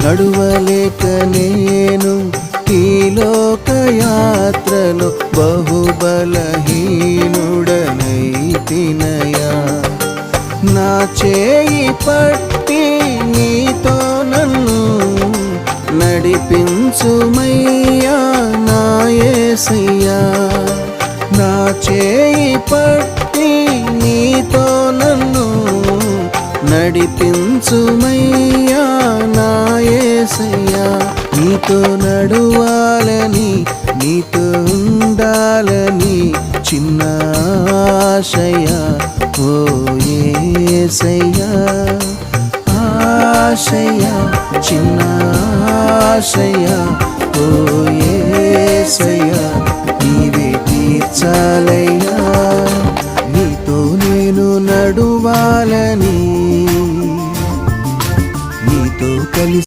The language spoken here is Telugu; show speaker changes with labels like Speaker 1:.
Speaker 1: నడువలేక నేను ఈ లోకయాత్రలో బహుబలహీనుడనైతినయా. నా చేయి పట్టి నీతో నన్ను నడిపించుమయ్యా నా యేసయ్యా. నా చేయి పట్టి నీతో నన్ను నడిపించుమయ్యా నా యేసయ్యా. నీతో నడువాలని నీతో ఉండాలని చిన్న ఆశయ ఓ యేసయ్యా. ఆశయ చిన్న ఆశయ ఓ యేసయ్యా. నీవే తీర్చాలయ్యా